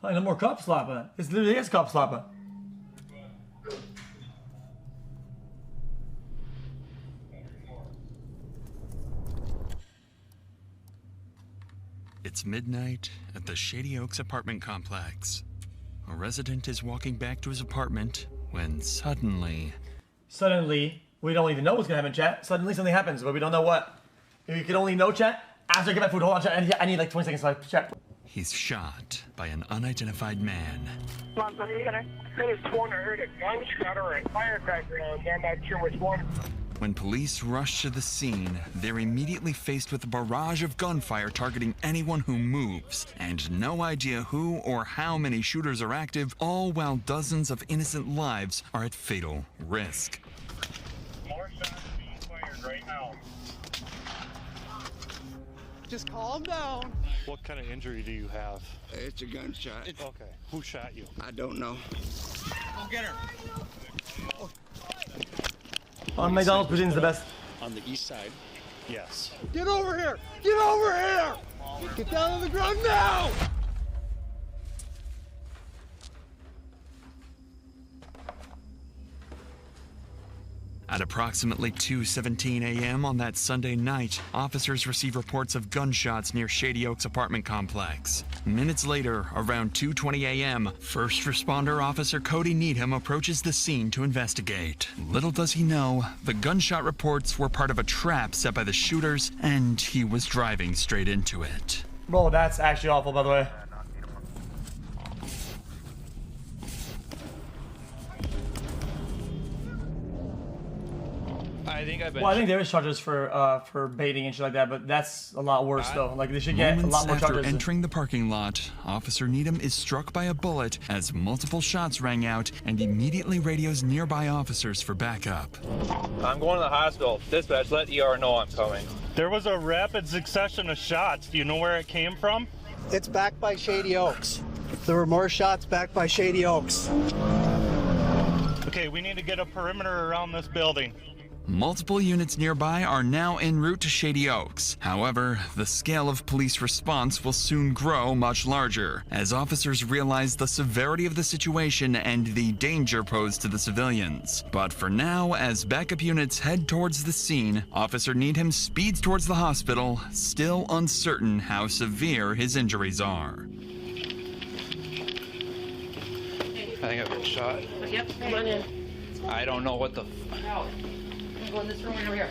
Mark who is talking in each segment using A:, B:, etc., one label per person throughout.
A: No more cop slapper. It's literally is cop slapper.
B: It's midnight at the Shady Oaks apartment complex. A resident is walking back to his apartment when suddenly,
A: we don't even know what's gonna happen, chat. Suddenly something happens, but we don't know what. You can only know, chat, after I get my food. Hold on, chat. I need like 20 seconds to chat.
B: he's shot by an unidentified man.
C: Come on, buddy, you got it. I could have sworn I heard a gunshot or a firecracker, and I'm not sure which one.
B: When police rush to the scene, they're immediately faced with a barrage of gunfire targeting anyone who moves, and no idea who or how many shooters are active, all while dozens of innocent lives are at fatal risk.
C: More shots being fired right now.
D: Just calm down.
E: What kind of injury do you have?
D: It's a gunshot.
E: Okay. Who shot you?
D: I don't know.
F: Go get her.
A: On McDonald's cuisine's the best.
F: On the east side.
E: Yes.
D: Get over here! Get over here! Get down on the ground now!
B: At approximately 2:17 a.m. on that Sunday night, officers receive reports of gunshots near Shady Oaks apartment complex. Minutes later, around 2:20 a.m., first responder officer Cody Needham approaches the scene to investigate. Little does he know, the gunshot reports were part of a trap set by the shooters, and he was driving straight into it.
A: Bro, that's actually awful, by the way. Well, I think there is charges for baiting and shit like that, but that's a lot worse though. Like they should get a lot more
B: after
A: charges.
B: entering the parking lot, Officer Needham is struck by a bullet as multiple shots rang out and immediately radios nearby officers for backup.
G: I'm going to the hospital. Dispatch, let ER know I'm coming.
E: There was a rapid succession of shots. Do you know where it came from?
D: It's back by Shady Oaks. There were more shots back by Shady Oaks.
E: Okay, we need to get a perimeter around this building.
B: Multiple units nearby are now en route to Shady Oaks. However, the scale of police response will soon grow much larger, as officers realize the severity of the situation and the danger posed to the civilians. But for now, as backup units head towards the scene, Officer Needham speeds towards the hospital, still uncertain how severe his injuries are.
G: I think I've been shot.
H: Yep, come on in.
G: I don't know what the...
H: Go in this room right over here.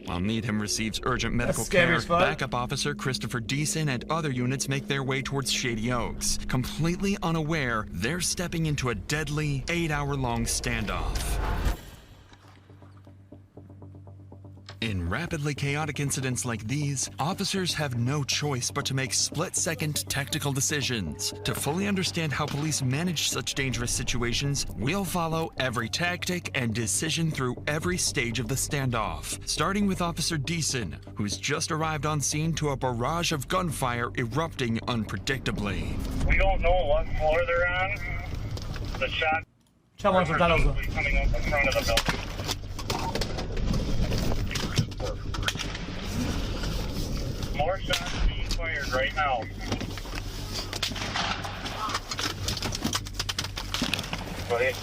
B: While Needham receives urgent medical care, backup officer Christopher Deason and other units make their way towards Shady Oaks. Completely unaware, they're stepping into a deadly 8-hour-long standoff. In rapidly chaotic incidents like these, officers have no choice but to make split-second tactical decisions. To fully understand how police manage such dangerous situations, we'll follow every tactic and decision through every stage of the standoff. Starting with Officer Deason, who's just arrived on scene to a barrage of gunfire erupting unpredictably.
C: We don't know what floor they're on. The shot
A: Coming up in front of the
C: building. More shots being fired right now. Go ahead.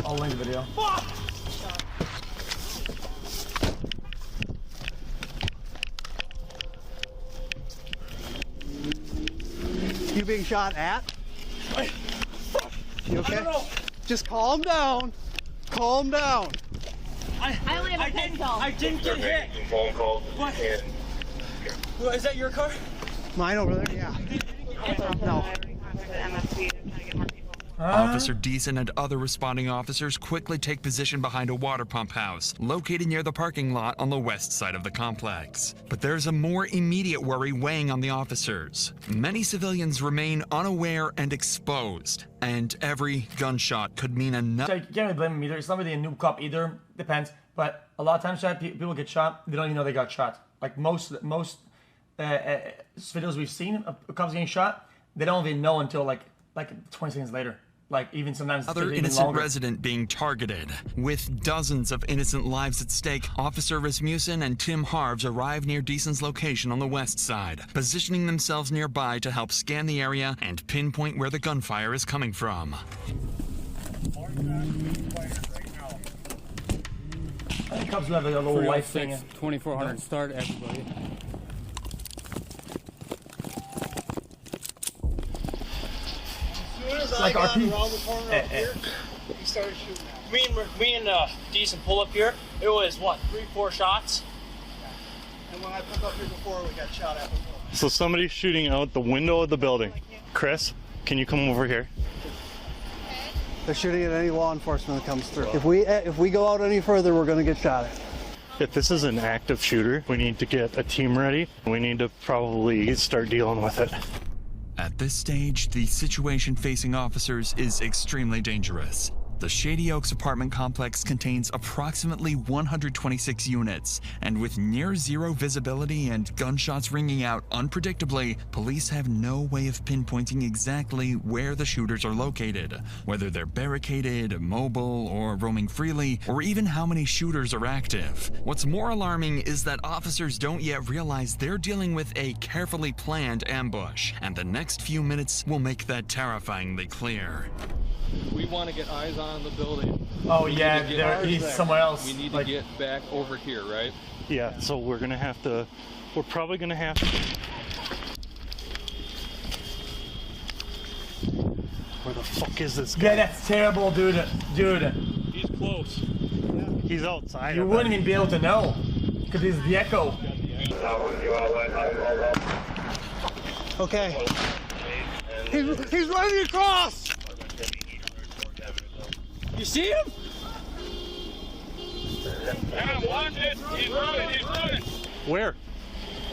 A: I'll link the video.
D: You being shot at? You okay? Just calm down. Calm down.
H: I only have a pencil.
A: I didn't get hit.
C: Phone calls.
A: What? Is that your car?
D: Mine over there? Yeah. No.
B: Officer Deason and other responding officers quickly take position behind a water pump house, located near the parking lot on the west side of the complex. But there's a more immediate worry weighing on the officers. Many civilians remain unaware and exposed, and every gunshot could mean another.
A: You can't really blame him either. It's not really a noob cop either. Depends. But a lot of times, chat, people get shot. They don't even know they got shot. Like most videos we've seen of cops getting shot, they don't even know until like 20 seconds later. like even sometimes
B: Other
A: even
B: innocent
A: longer.
B: resident being targeted. With dozens of innocent lives at stake, Officer Rasmussen and Tim Harves arrive near Deason's location on the west side, positioning themselves nearby to help scan the area and pinpoint where the gunfire is coming from.
A: I think cops have like a little white thing.
I: 2400 start, everybody.
A: Like RP.
D: He started shooting at
J: Me and Decent pull up here. It was what, 3-4 shots?
D: And when I pulled up here before, we got shot at before.
E: So somebody's shooting out the window of the building. Chris, can you come over here?
D: They're shooting at any law enforcement that comes through. If we go out any further, we're going to get shot at.
E: If this is an active shooter, we need to get a team ready. We need to probably start dealing with it.
B: At this stage, the situation facing officers is extremely dangerous. The Shady Oaks apartment complex contains approximately 126 units, and with near zero visibility and gunshots ringing out unpredictably, police have no way of pinpointing exactly where the shooters are located, whether they're barricaded, mobile, or roaming freely, or even how many shooters are active. What's more alarming is that officers don't yet realize they're dealing with a carefully planned ambush, and the next few minutes will make that terrifyingly clear.
F: We want to get eyes on the building.
A: Oh yeah, he's somewhere else.
F: We need
A: like,
F: to get back over here, right?
E: Yeah, so we're probably gonna have to. Where the fuck is this guy?
A: yeah, that's terrible, dude.
E: He's close. He's outside.
A: You wouldn't even be able to know, because he's the echo.
D: Okay. He's running across!
J: You see him?
C: He's running.
E: Where?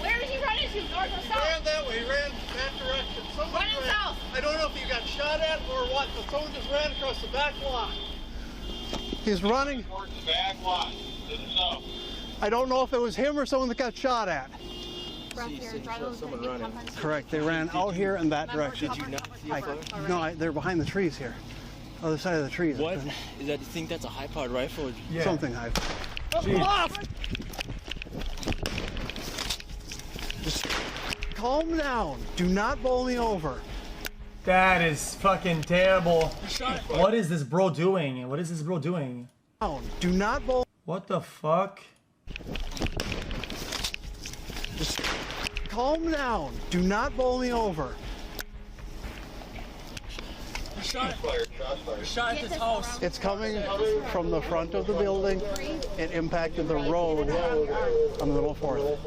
H: Where is he running to? North or
D: He
H: south?
D: ran that way, he ran that direction. Someone
H: Running south.
D: I don't know if he got shot at or what, but someone just ran across the back lot. He's running.
C: Towards the back lot. To the south.
D: I don't know if it was him or someone that got shot at. Correct, they ran out here in that direction.
J: Did you not see a photo?
D: No, they're behind the trees here. Other side of the trees.
J: What? Is that, you think that's a high-powered rifle? Or...
A: Yeah.
D: Something high. Just calm down. Do not bowl me over.
A: That is fucking terrible. What is this bro doing? What is this bro doing?
D: Do not bowl.
A: What the fuck?
D: Just calm down. Do not bowl me over.
J: Shot at this house.
D: It's coming from the front of the building. It impacted the road on the Little Fourth.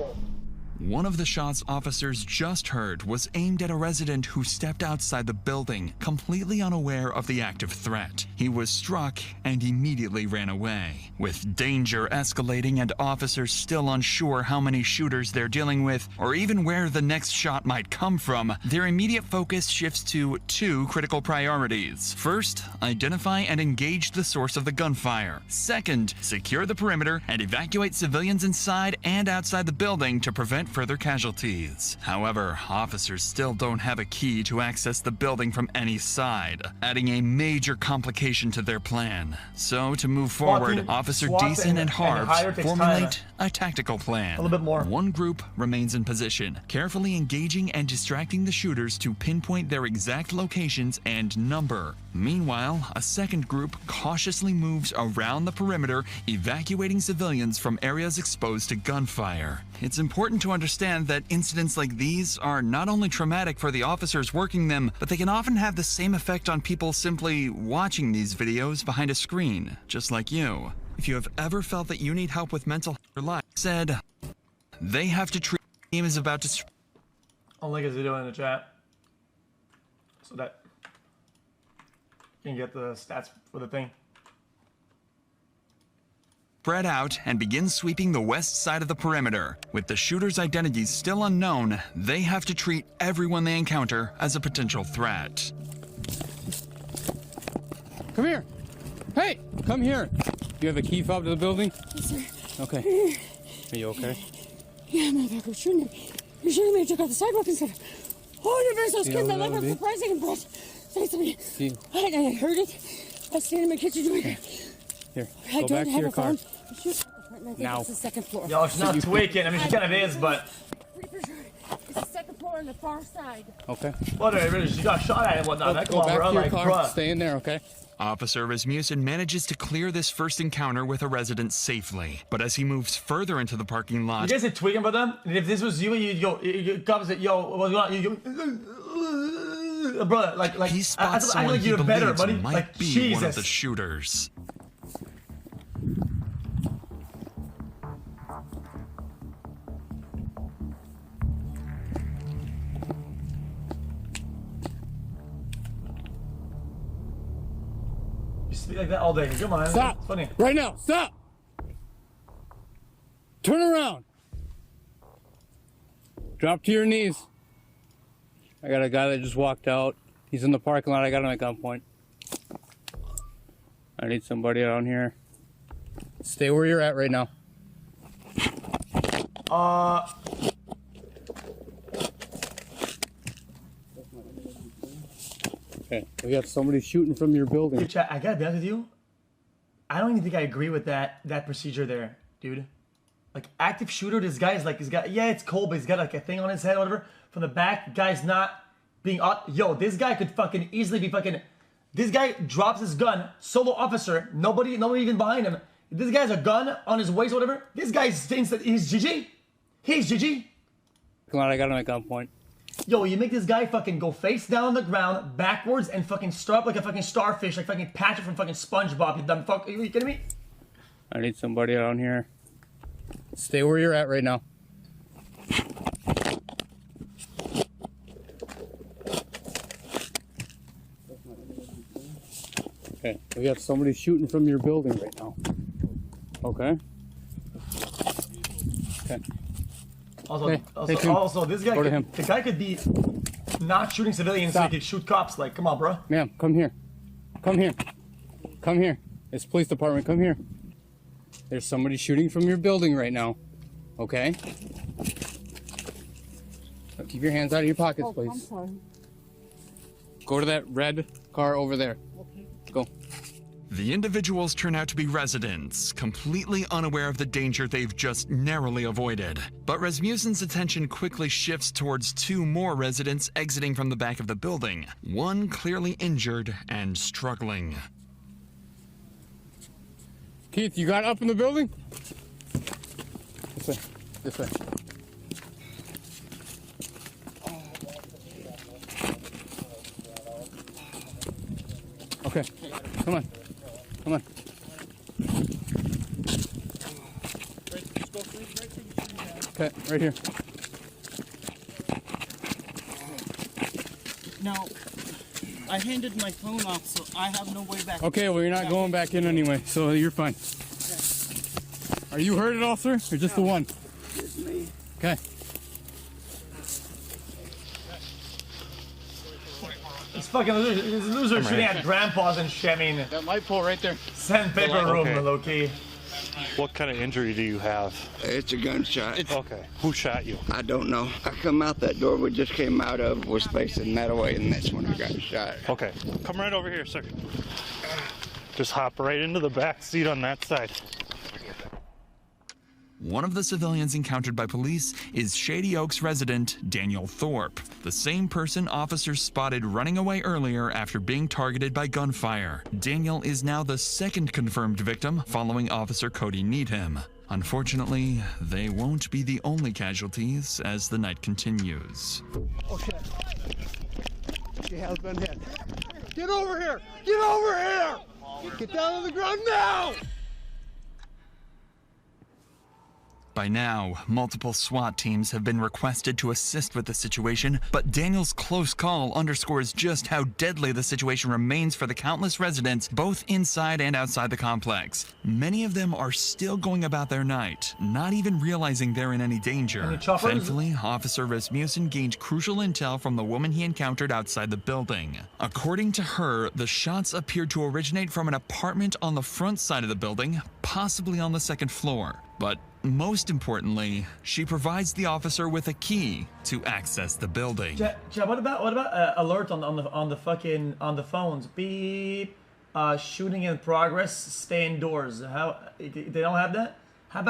B: One of the shots officers just heard was aimed at a resident who stepped outside the building, completely unaware of the active threat. He was struck and immediately ran away. With danger escalating and officers still unsure how many shooters they're dealing with, or even where the next shot might come from, their immediate focus shifts to two critical priorities. First, identify and engage the source of the gunfire. Second, secure the perimeter and evacuate civilians inside and outside the building to prevent further casualties. However, officers still don't have a key to access the building from any side, adding a major complication to their plan. So, to move forward, Officer Deason and Harves formulate a tactical plan.
A: A little bit more.
B: One group remains in position, carefully engaging and distracting the shooters to pinpoint their exact locations and number. Meanwhile, a second group cautiously moves around the perimeter, evacuating civilians from areas exposed to gunfire. It's important to understand that incidents like these are not only traumatic for the officers working them, but they can often have the same effect on people simply watching these videos behind a screen, just like you. If you have ever felt that you need help with mental health or life, said, they have to treat the team is about to...
A: I'll link his video in the chat so that you can get the stats for the thing.
B: Spread out and begin sweeping the west side of the perimeter. With the shooter's identities still unknown, they have to treat everyone they encounter as a potential threat.
I: Come here. Hey, come here. You have a key fob to the building?
H: Yes, sir.
I: Okay. Are you okay?
H: Yeah, motherfucker, was shooting me. You're shooting me. I took out the sidewalk and said, oh, you're very so scared. My life was surprising and breath. say something. I heard it. I was standing in my kitchen doing it.
I: Here,
H: I
I: go
H: don't
I: back to
H: have
I: your
H: a
I: car.
H: phone. Shoot. I think
I: Now.
H: it's the second floor.
A: Yo, it's not tweaking. I mean, she kind of is, but
H: Pretty for sure. It's the second floor on the far side.
I: Okay.
A: whatever. She got shot at and whatnot. That
I: Go
A: come on,
I: back
A: bro.
I: to your
A: Like,
I: car.
A: bruh.
I: Stay in there, okay?
B: Officer Rasmussen manages to clear this first encounter with a resident safely. But as he moves further into the parking
A: You
B: lot,
A: guys are tweaking about them? And if this was you, you'd go, you cops it, yo, what's going on? You go, brother, like,
B: he spots
A: I
B: someone
A: like
B: he
A: you're better,
B: believes
A: buddy.
B: might
A: Like,
B: be
A: Jesus.
B: one of the shooters.
A: You speak like that all day. Come on,
I: Stop.
A: it's funny.
I: Right now. Stop. Turn around. Drop to your knees. I got a guy that just walked out. He's in the parking lot. I got him at gunpoint. I need somebody around here. Stay where you're at right now. Okay, we got somebody shooting from your building.
A: Dude, chat, I gotta be honest with you. I don't even think I agree with that procedure there, dude. Like, active shooter, this guy's like, he's got, yeah, it's cold, but he's got like a thing on his head or whatever. From the back, guy's not being, yo, this guy could fucking easily be fucking, this guy drops his gun, solo officer, nobody even behind him. If this guy has a gun on his waist or whatever, this guy thinks that he's GG. He's GG.
I: Come on, I got him at gunpoint.
A: Yo, you make this guy fucking go face down on the ground, backwards, and fucking stir up like a fucking starfish, like fucking Patrick from fucking SpongeBob, you dumb fuck. Are you kidding me?
I: I need somebody around here. Stay where you're at right now. Okay, we got somebody shooting from your building right now. Okay? Okay.
A: Also,
I: Hey, hey, Tim.
A: also, this guy,
I: Go to
A: could,
I: him.
A: the guy could be not shooting civilians so
I: Stop.
A: he could shoot cops. Like, come on, bro.
I: Ma'am, come here. Come here. Come here. It's police department. Come here. There's somebody shooting from your building right now. Okay? Now keep your hands out of your pockets, please.
H: I'm sorry.
I: Go to that red car over there. Go.
B: The individuals turn out to be residents, completely unaware of the danger they've just narrowly avoided. But Rasmussen's attention quickly shifts towards two more residents exiting from the back of the building, one clearly injured and struggling.
I: Keith, you got up in the building? This way. This way. Okay. Come on. Come on. Okay, right here.
J: Now, I handed my phone off, so I have no way back.
I: Okay, well, you're not going back in anyway, so you're fine. Are you hurt at all, sir? Or just the one?
J: Just me.
I: Okay.
A: This fucking loser shooting at grandpas and shit. I mean,
I: That light pole right there.
A: sandpaper room,
E: Okay.
A: low key.
E: What kind of injury do you have?
K: It's a gunshot.
E: Okay. Who shot you?
K: I don't know. I come out that door we just came out of, was facing that way, and that's when I got shot.
E: Okay. Come right over here, sir. Just hop right into the back seat on that side.
B: One of the civilians encountered by police is Shady Oaks resident Daniel Thorpe, the same person officers spotted running away earlier after being targeted by gunfire. Daniel is now the second confirmed victim following Officer Cody Needham. Unfortunately, they won't be the only casualties as the night continues.
D: Oh shit. She has been hit. Get over here! Get over here! Get down on the ground now!
B: By now, multiple SWAT teams have been requested to assist with the situation, but Daniel's close call underscores just how deadly the situation remains for the countless residents both inside and outside the complex. Many of them are still going about their night, not even realizing they're in any danger.
A: Any choppers?
B: Thankfully, Officer Rasmussen gained crucial intel from the woman he encountered outside the building. According to her, the shots appeared to originate from an apartment on the front side of the building, possibly on the second floor. But most importantly, she provides the officer with a key to access the building.
A: What about alert on the phones? Beep. Shooting in progress. Stay indoors. How they don't have that? How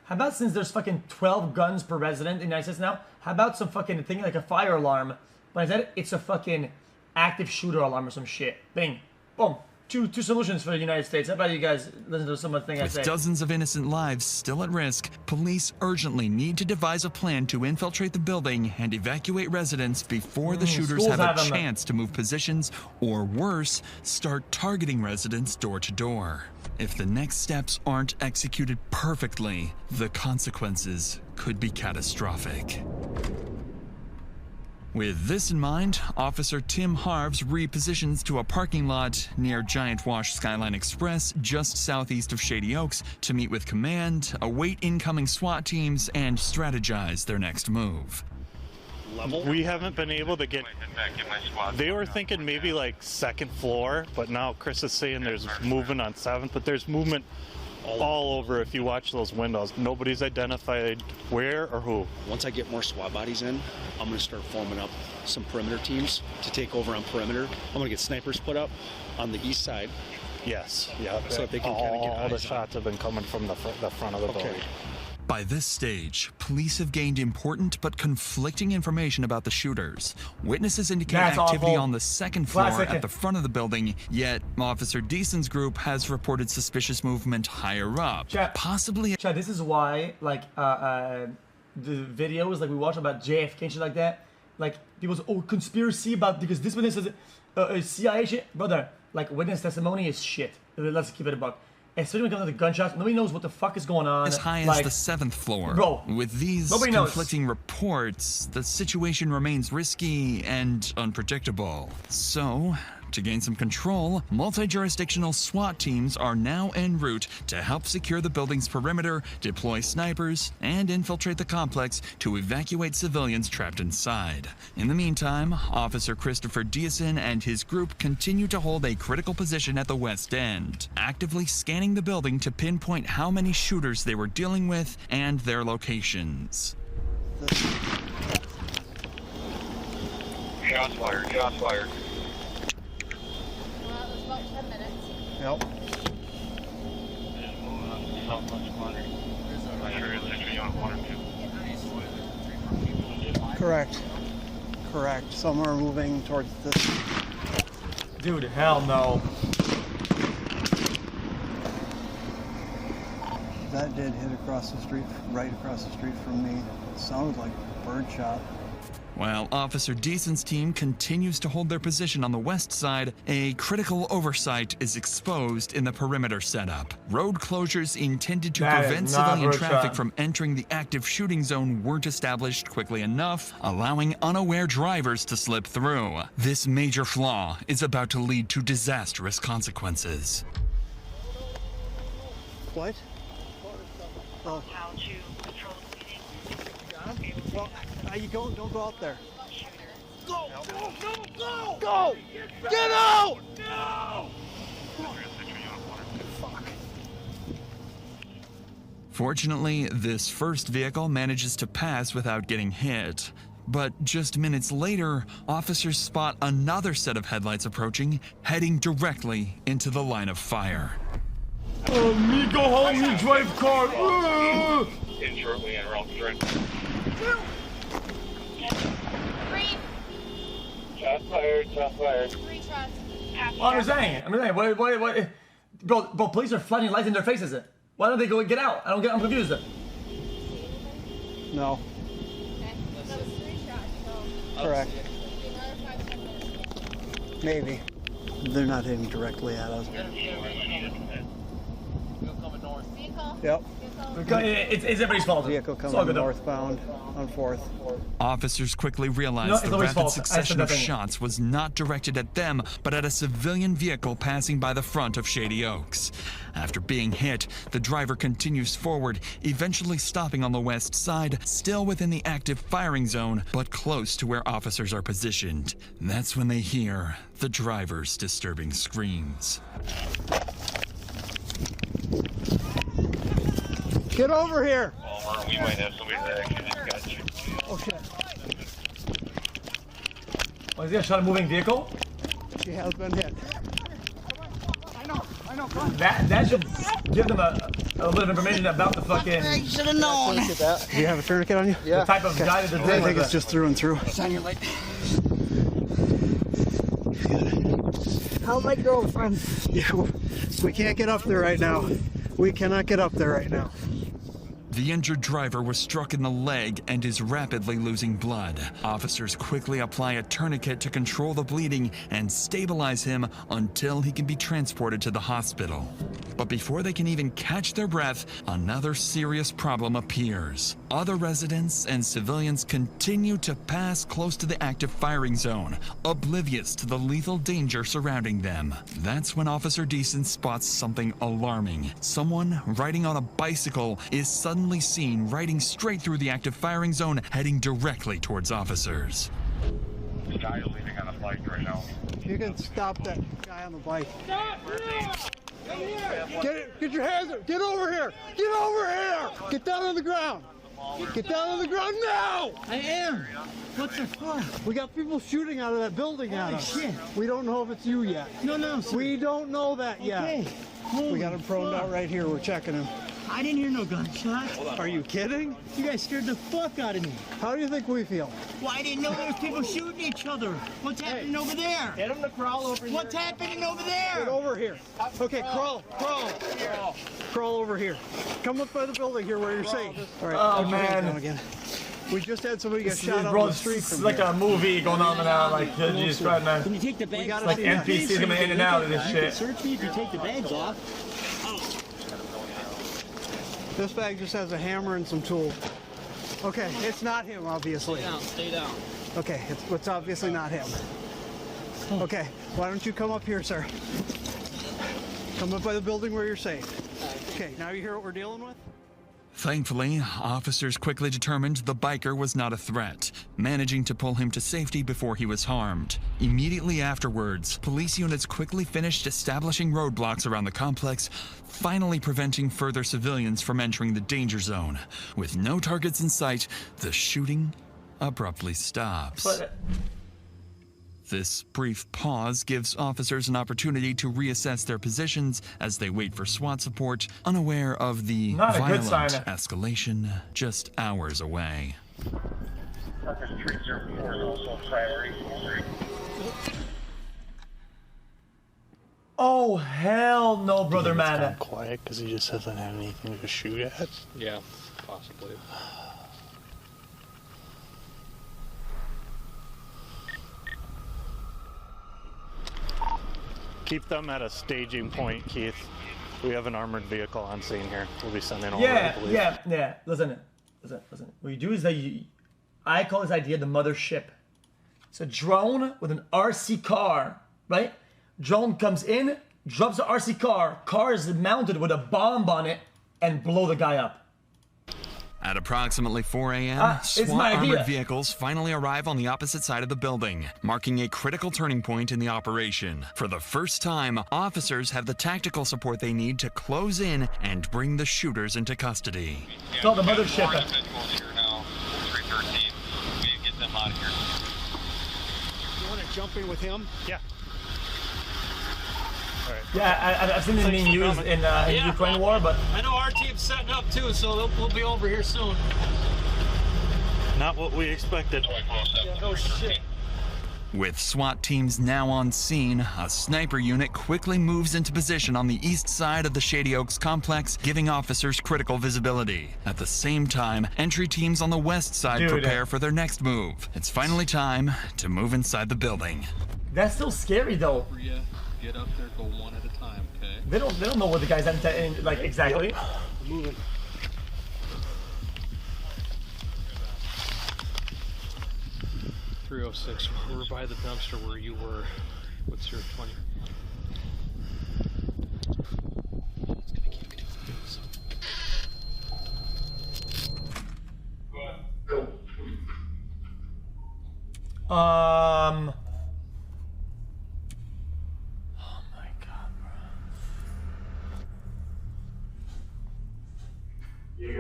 A: about since there's fucking 12 guns per resident in the United States now? How about some fucking thing like a fire alarm? But instead, it's a fucking active shooter alarm or some shit. Bing. Boom. Two solutions for the United States. How about you guys listen to some of the thing I say?
B: With dozens of innocent lives still at risk, police urgently need to devise a plan to infiltrate the building and evacuate residents before the shooters have a chance to move positions, or worse, start targeting residents door to door. If the next steps aren't executed perfectly, the consequences could be catastrophic. With this in mind, Officer Tim Harves repositions to a parking lot near Giant Wash Skyline Express just southeast of Shady Oaks to meet with command, await incoming SWAT teams, and strategize their next move.
E: We haven't been able to get... They were thinking maybe like second floor, but now Chris is saying there's movement on 7th, but there's movement all over if you watch those windows. Nobody's identified where or who.
L: Once I get more SWAT bodies in, I'm going to start forming up some perimeter teams to take over on perimeter. I'm going to get snipers put up on the east side.
E: Yes, yeah.
L: So that they can kind of get
E: all the shots have been coming from the front of the building.
B: By this stage, police have gained important but conflicting information about the shooters. Witnesses indicate activity on the second floor at the front of the building, yet Officer Deason's group has reported suspicious movement higher up. Possibly...
A: Chad, this is why, like, the videos, like, we watch about JFK and shit like that, like, people say, oh, conspiracy about, because this witness is CIA shit. Brother, like, witness testimony is shit. Let's keep it a buck. Especially when it comes to the gunshots, nobody knows what the fuck is going on.
B: As high as the 7th floor.
A: Bro,
B: with these conflicting reports, the situation remains risky and unpredictable. So, to gain some control, multi-jurisdictional SWAT teams are now en route to help secure the building's perimeter, deploy snipers, and infiltrate the complex to evacuate civilians trapped inside. In the meantime, Officer Christopher Deason and his group continue to hold a critical position at the west end, actively scanning the building to pinpoint how many shooters they were dealing with and their locations.
C: Shots fired, shots fired.
H: About 10 minutes.
D: Yep. Correct. Some are moving towards this.
A: Dude, hell no.
D: That did hit across the street, right across the street from me. It sounded like a bird shot.
B: While Officer Deason's team continues to hold their position on the west side, a critical oversight is exposed in the perimeter setup. Road closures intended to prevent civilian traffic from entering the active shooting zone weren't established quickly enough, allowing unaware drivers to slip through. This major flaw is about to lead to disastrous consequences.
D: What? Oh.
C: How to control the bleeding.
D: Well, you don't go out there. Go! Get out! No! Fuck.
B: Fortunately, this first vehicle manages to pass without getting hit. But just minutes later, officers spot another set of headlights approaching, heading directly into the line of fire.
A: Me go home, you drive car.
C: In shortly and around 3. Shots fired, shots fired.
H: 3 shots.
A: I'm saying, what? Bro, police are flashing lights in their faces. Why don't they go get out? I'm confused.
D: No.
H: Okay. That was 3 shots, so.
D: Correct.
H: Another 5-10 minutes.
D: Maybe. They're not hitting directly at us.
H: Vehicle?
D: Yep.
A: It's everybody's fault.
D: Vehicle coming northbound on 4th.
B: Officers quickly realized the rapid succession of shots was not directed at them, but at a civilian vehicle passing by the front of Shady Oaks. After being hit, the driver continues forward, eventually stopping on the west side, still within the active firing zone, but close to where officers are positioned. That's when they hear the driver's disturbing screams.
D: Get over here.
C: We might have somebody that actually just got you.
D: Oh shit.
A: Oh, he's gonna shot a moving vehicle?
D: She has been hit. I know, come on.
A: That should give them a little bit of information about the fucking...
K: I should have known.
D: Do you have a tourniquet on you?
A: The type of guy that they're dealing
D: I think
A: with.
D: it's just through and through.
K: Shine your light.
D: How's my girlfriend? Yeah, we can't get up there right now. We cannot get up there right now.
B: The injured driver was struck in the leg and is rapidly losing blood. Officers quickly apply a tourniquet to control the bleeding and stabilize him until he can be transported to the hospital. But before they can even catch their breath, another serious problem appears. Other residents and civilians continue to pass close to the active firing zone, oblivious to the lethal danger surrounding them. That's when Officer Deason spots something alarming. Someone riding on a bicycle is suddenly seen riding straight through the active firing zone, heading directly towards officers.
C: The guy is leaving on a bike right now.
D: You can stop that guy on the bike. Get your hands up. Get over here. Get over here. Get down on the ground. Get down on the ground now.
H: I am. What the fuck?
D: We got people shooting out of that building at us.
H: Shit.
D: We don't know if it's you yet.
H: No, sir.
D: We don't know that yet.
H: Okay.
D: We got him proned out right here. We're checking him.
H: I didn't hear no gunshot.
D: Are you kidding?
H: You guys scared the fuck out of me.
D: How do you think we feel?
H: Well, I didn't know there was people shooting each other. What's happening over there?
J: Get him to crawl over here.
H: What's happening over there?
D: Get over here. Okay, crawl. Crawl over here. Come up by the building here where you're safe. All right.
A: Oh,
D: put your hands
A: man.
D: down again. We just had somebody get shot out
A: Bro,
D: on the
A: this
D: street
A: is
D: from
A: like
D: here.
A: a movie going on now. Like, Jesus Christ, man.
H: Can you take the bags
D: gotta
H: off?
D: see
A: Like
D: that.
A: NPCs coming in and out of this
H: You can
A: shit.
H: search me if you take the bags off.
D: This bag just has a hammer and some tools. Okay, it's not him, obviously.
J: Stay down.
D: Okay, it's obviously not him. Okay, why don't you come up here, sir? Come up by the building where you're safe. Okay, now you hear what we're dealing with?
B: Thankfully, officers quickly determined the biker was not a threat, managing to pull him to safety before he was harmed. Immediately afterwards, police units quickly finished establishing roadblocks around the complex, finally preventing further civilians from entering the danger zone. With no targets in sight, the shooting abruptly stops.
A: But,
B: This brief pause gives officers an opportunity to reassess their positions as they wait for SWAT support, unaware of the
A: Not a good
B: violent
A: sign.
B: escalation just hours away.
C: Parker's 304 is also primary.
A: oh, hell no, brother,
E: It's
A: man.
E: gone quiet because he just hasn't had anything to shoot at.
F: Yeah, possibly.
E: Keep them at a staging point, Keith. We have an armored vehicle on scene here. We'll be sending over
A: Yeah,
E: the police.
A: yeah. Listen. What you do is that I call this idea the mothership. It's a drone with an RC car, right? Drone comes in, drops the RC car. Car is mounted with a bomb on it, and blow the guy up.
B: At approximately 4 a.m.,
A: it's
B: SWAT
A: my idea.
B: armored vehicles finally arrive on the opposite side of the building, marking a critical turning point in the operation. For the first time, officers have the tactical support they need to close in and bring the shooters into custody.
A: It's called the mothership.
C: Here now, 313. We need to get them out of here.
D: You want to jump in with him?
E: Yeah. All right.
A: Yeah, I've seen it being used in the Ukraine war, but
J: I know our team's setting up too, so we'll be over here soon.
E: Not what we expected.
J: No shit.
B: With SWAT teams now on scene, a sniper unit quickly moves into position on the east side of the Shady Oaks complex, giving officers critical visibility. At the same time, entry teams on the west side prepare for their next move. It's finally time to move inside the building.
A: that's still scary though.
F: Bria, get up there, go one at a time, okay?
A: They don't know what the guy's like exactly.
D: Moving.
F: .306, we're by the dumpster where you were. What's your 20?
A: Oh my God, bro.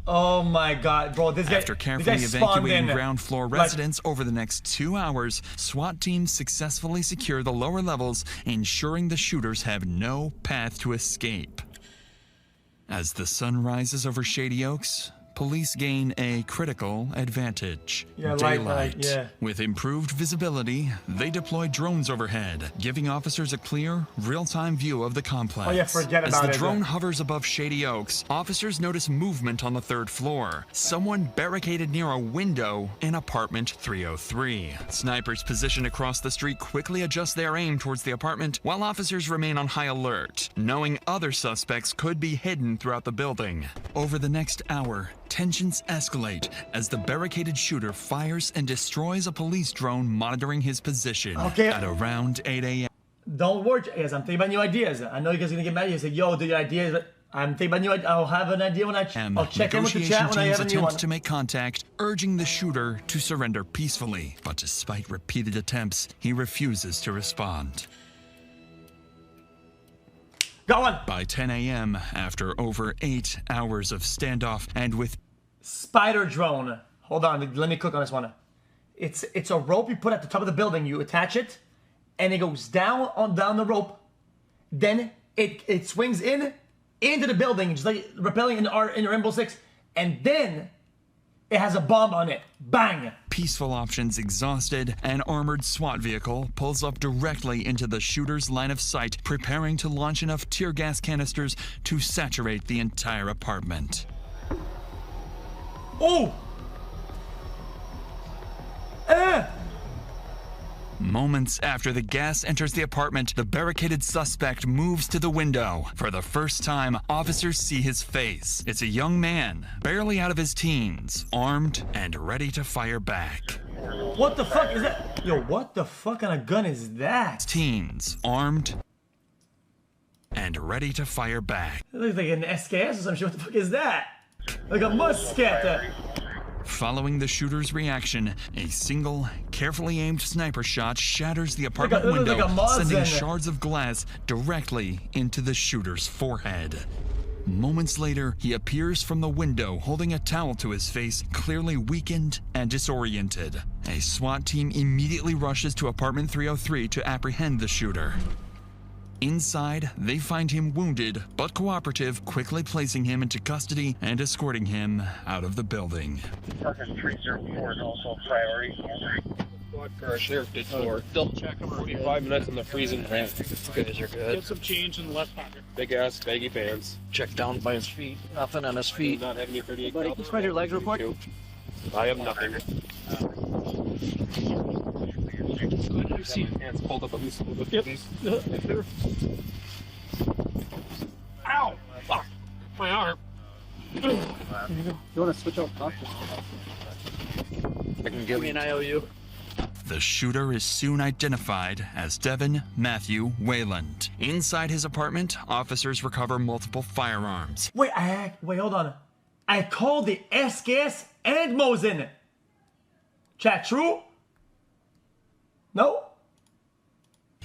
A: Oh my God, bro! This guy.
B: After carefully
A: this guy spawned
B: evacuating
A: in.
B: ground floor residents over the next 2 hours, SWAT teams successfully secure the lower levels, ensuring the shooters have no path to escape. As the sun rises over Shady Oaks, police gain a critical advantage.
A: Yeah,
B: daylight.
A: yeah.
B: With improved visibility, they deploy drones overhead, giving officers a clear, real-time view of the complex.
A: Oh yeah, forget
B: As
A: about
B: the
A: it.
B: drone hovers above Shady Oaks, officers notice movement on the 3rd floor. Someone barricaded near a window in apartment 303. Snipers positioned across the street quickly adjust their aim towards the apartment, while officers remain on high alert, knowing other suspects could be hidden throughout the building. Over the next hour, tensions escalate as the barricaded shooter fires and destroys a police drone monitoring his position at around 8 a.m.
A: Don't worry, guys. I'm thinking about new ideas. I know you guys are gonna get mad. You say, "Yo, do your ideas." But I'm thinking about new ideas. I'll have an idea when I'll check in with the chat when I have a new one.
B: To make contact, urging the shooter to surrender peacefully. But despite repeated attempts, he refuses to respond.
A: Go on.
B: By 10 a.m., after over 8 hours of standoff and with
A: spider drone. Hold on, let me click on this one. It's a rope you put at the top of the building. You attach it, and it goes down the rope. Then it swings into the building, just like rappelling in Rainbow Six, and then it has a bomb on it. Bang!
B: Peaceful options exhausted, an armored SWAT vehicle pulls up directly into the shooter's line of sight, preparing to launch enough tear gas canisters to saturate the entire apartment.
A: Oh!
B: Moments after the gas enters the apartment, the barricaded suspect moves to the window. For the first time, officers see his face. It's a young man, barely out of his teens, armed and ready to fire back.
A: What the fuck is that? Yo, what the fuck kind of gun is that?
B: Teens, armed and ready to fire back.
A: It looks like an SKS or some shit. What the fuck is that? Like a musket.
B: Following the shooter's reaction, a single, carefully aimed sniper shot shatters the apartment window, sending shards of glass directly into the shooter's forehead. Moments later, he appears from the window holding a towel to his face, clearly weakened and disoriented. A SWAT team immediately rushes to apartment 303 to apprehend the shooter. Inside, they find him wounded, but cooperative, quickly placing him into custody and escorting him out of the building.
C: Apartment 304 is also a priority.
F: Squad car, sheriff did 4. Double check him 45 minutes in the freezing rain. You guys are good.
J: Get some change in the left pocket.
F: Big ass, baggy pants.
J: Check down by his feet. Nothing on his feet.
F: Not having your 38
J: Buddy, can you spread your legs real quick?
F: I have nothing. You see hands pulled up at least a little bit. Yep. Ow! Fuck! My arm.
J: You want to switch out doctors?
F: I can give me an IOU.
B: The shooter is soon identified as Devin Matthew Wayland. Inside his apartment, officers recover multiple firearms.
A: Wait, hold on. I called the SKS and Mosin. Chat true? No?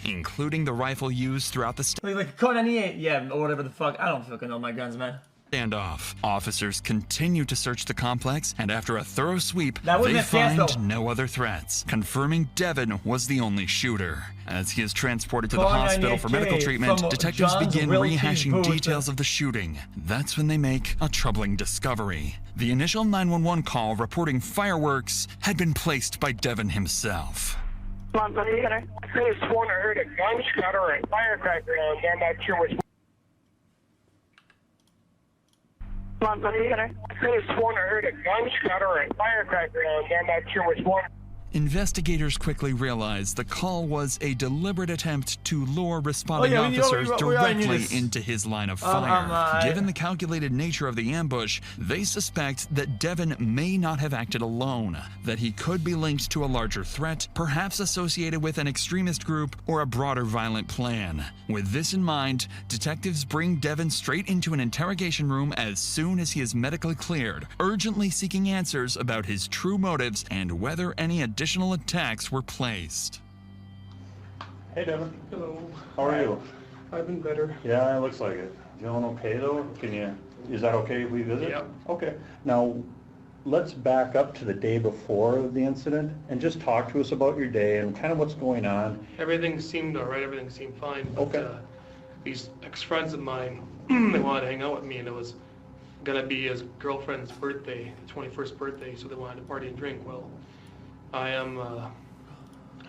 B: Including the rifle used throughout the
A: like a Code 98, yeah, or whatever the fuck. I don't fucking know my guns, man.
B: standoff. Officers continue to search the complex, and after a thorough sweep,
A: they
B: find no other threats, confirming Devin was the only shooter. As he is transported to the hospital for medical treatment, detectives begin rehashing details of the shooting. That's when they make a troubling discovery. The initial 911 call reporting fireworks had been placed by Devin himself.
C: They sworn I heard a gunshot or a firecracker, and I'm not sure which. They sworn I heard a gunshot or a firecracker, and I'm not sure which one.
B: Investigators quickly realized the call was a deliberate attempt to lure responding officers directly into his line of fire. Given the calculated nature of the ambush, they suspect that Devin may not have acted alone, that he could be linked to a larger threat, perhaps associated with an extremist group or a broader violent plan. With this in mind, detectives bring Devin straight into an interrogation room as soon as he is medically cleared, urgently seeking answers about his true motives and whether any additional attacks were placed.
E: Hey, Devin.
D: Hello.
E: How are you?
D: I've been better.
E: Yeah, it looks like it. Feeling okay though? Can you
M: Is that okay if we visit?
F: Yep.
M: Okay. Now, let's back up to the day before the incident and just talk to us about your day and kind of what's going on.
F: Everything seemed all right. Everything seemed fine. But,
M: Okay.
F: These ex-friends of mine, they wanted to hang out with me, and it was gonna be his girlfriend's birthday, 21st birthday, so they wanted to party and drink. Well, I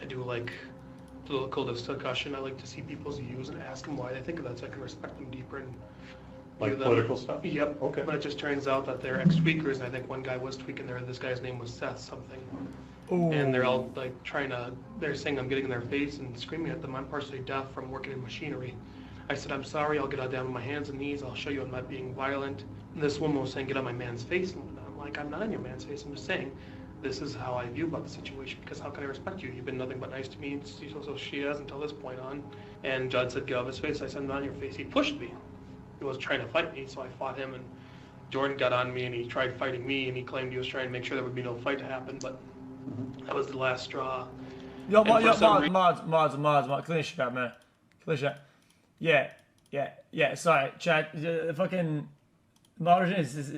F: do like political discussion. I like to see people's views and ask them why they think of that, so I can respect them deeper and
M: Like
F: view them.
M: political stuff?
F: Yep.
M: Okay.
F: But it just turns out that they're ex-tweakers, and I think one guy was tweaking there. This guy's name was Seth something. And they're all like they're saying I'm getting in their face and screaming at them. I'm partially deaf from working in machinery. I said, I'm sorry, I'll get down on my hands and knees, I'll show you I'm not being violent. And this woman was saying, get on my man's face. And I'm like, I'm not on your man's face, I'm just saying, this is how I view about the situation, because how can I respect you? You've been nothing but nice to me, so she has until this point on. And Judd said, get off his face. I said, I'm not on your face. He pushed me. He was trying to fight me, so I fought him, and Jordan got on me, and he tried fighting me, and he claimed he was trying to make sure there would be no fight to happen, but that was the last straw.
A: Yo,
F: And for some
A: mods, clean this shit up, man. Clean this shit up. Yeah, sorry, chat, fucking, moderation is,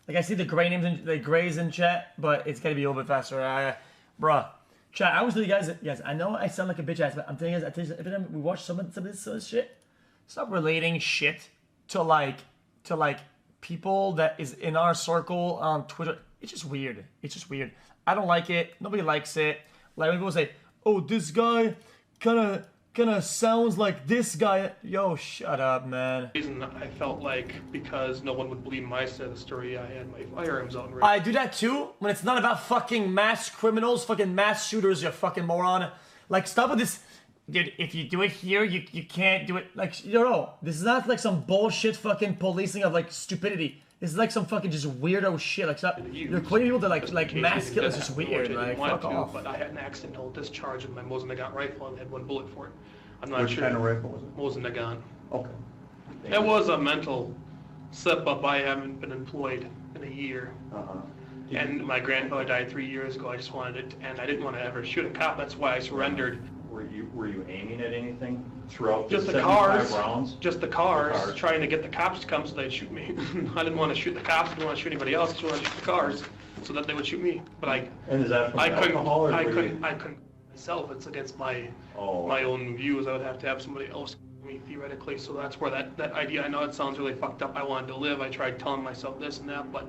A: like, I see the gray names, the grays in chat, but it's gotta be a little bit faster, bruh. Chat, I was telling you guys, I know I sound like a bitch ass, but I'm telling you guys, every time we watch some of this shit, stop relating shit to like people that is in our circle on Twitter. It's just weird. I don't like it. Nobody likes it. Like when people say, "Oh, this guy kind of sounds like this guy." Yo, shut up, man.
F: Reason I felt like because no one would believe my side of the story, I had my firearms out. And
A: I do that too when it's not about fucking mass criminals, fucking mass shooters, you fucking moron. Like, stop with this. Dude, if you do it here, you can't do it. Like, this is not like some bullshit fucking policing of like stupidity. This is like some fucking just weirdo shit. Like, stop. You're equating people to like mass kill. It's just weird. Like, fuck off.
F: But I had an accidental discharge with my Mosin Nagant rifle and had one bullet for it. I'm not
M: Which
F: sure.
M: kind of rifle was it?
F: Mosin Nagant.
M: Okay.
F: It was a mental slip up. I haven't been employed in a year. And my grandfather died 3 years ago. I just wanted it, and I didn't want to ever shoot a cop. That's why I surrendered.
M: Were you aiming at anything throughout
F: Just the
M: 75
F: cars,
M: rounds?
F: just the cars, trying to get the cops to come so they'd shoot me. I didn't want to shoot the cops, I didn't want to shoot anybody else, I just wanted to shoot the cars so that they would shoot me. But
M: And is that from
F: I
M: alcohol, or
F: I
M: were
F: couldn't myself. It's against my own views. I would have to have somebody else kill me theoretically. So that's where that idea. I know it sounds really fucked up. I wanted to live. I tried telling myself this and that, but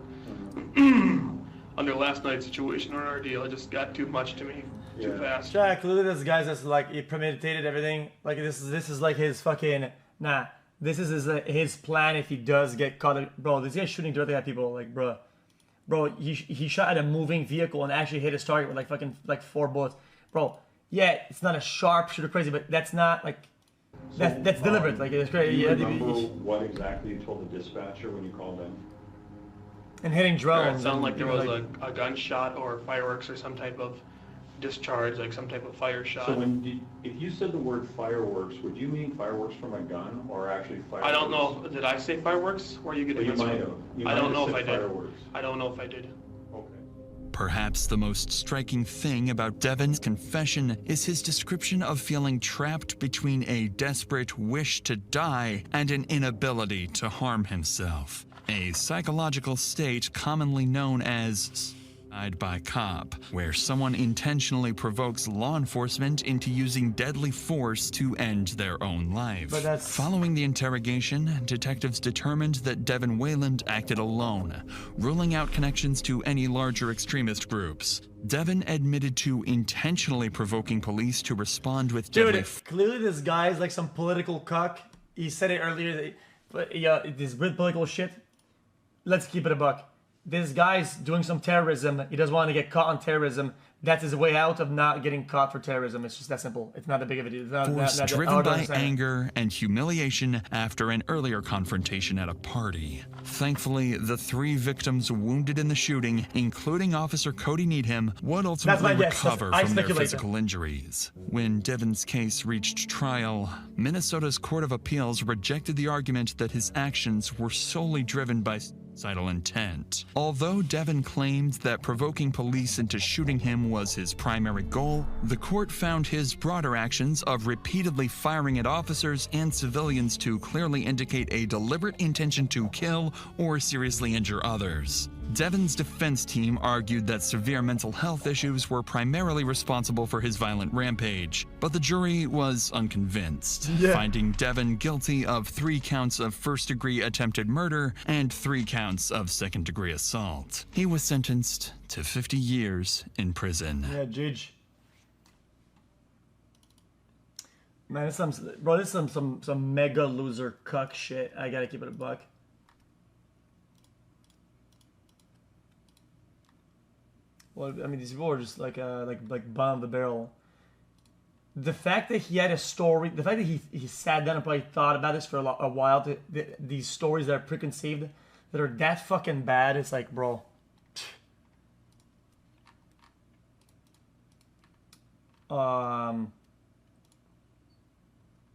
F: under last night's situation or ordeal, it just got too much to me. Too fast.
A: Jack, clearly this guy's just like, he premeditated everything. Like, this is like his fucking, this is his plan if he does get caught. Bro, this guy's shooting directly at people. Like, bro, he shot at a moving vehicle and actually hit his target with like fucking, like 4 bullets. Bro, yeah, it's not a sharp shooter crazy, but that's not like, that's deliberate. Like, it's crazy.
M: Do you remember what exactly you told the dispatcher when you called in?
A: And hitting drones.
F: It sounded like there was a gunshot or fireworks or some type of discharge, like some type of fire shot.
M: So if you said the word fireworks, would you mean fireworks from a gun or actually fireworks?
F: I don't know. Did I say fireworks? Or are you getting
M: You might have.
F: I don't know if I did.
M: Fireworks.
F: I don't know if I did.
B: Perhaps the most striking thing about Devin's confession is his description of feeling trapped between a desperate wish to die and an inability to harm himself, a psychological state commonly known as suicide by cop, where someone intentionally provokes law enforcement into using deadly force to end their own life. Following the interrogation, detectives determined that Devin Wayland acted alone, ruling out connections to any larger extremist groups. Devin admitted to intentionally provoking police to respond with deadly
A: clearly this guy's like some political cuck. He said it earlier, but this weird political shit. Let's keep it a buck. This guy's doing some terrorism. He doesn't want to get caught on terrorism. That's his way out of not getting caught for terrorism. It's just that simple. It's not that big of a deal.
B: Force driven by anger and humiliation after an earlier confrontation at a party. Thankfully, the 3 victims wounded in the shooting, including Officer Cody Needham, would ultimately recover from their physical injuries. When Devin's case reached trial, Minnesota's Court of Appeals rejected the argument that his actions were solely driven by suicidal intent. Although Devin claimed that provoking police into shooting him was his primary goal, the court found his broader actions of repeatedly firing at officers and civilians to clearly indicate a deliberate intention to kill or seriously injure others. Devon's defense team argued that severe mental health issues were primarily responsible for his violent rampage, but the jury was unconvinced, finding Devon guilty of 3 counts of first-degree attempted murder and 3 counts of second-degree assault. He was sentenced to 50 years in prison.
A: Yeah, Jidge. Man, this is some mega loser cuck shit. I gotta keep it a buck. Well, I mean, these people are just like bottom of the barrel. The fact that he had a story, the fact that he sat down and probably thought about this for a while, these stories that are preconceived, that are that fucking bad, it's like, bro.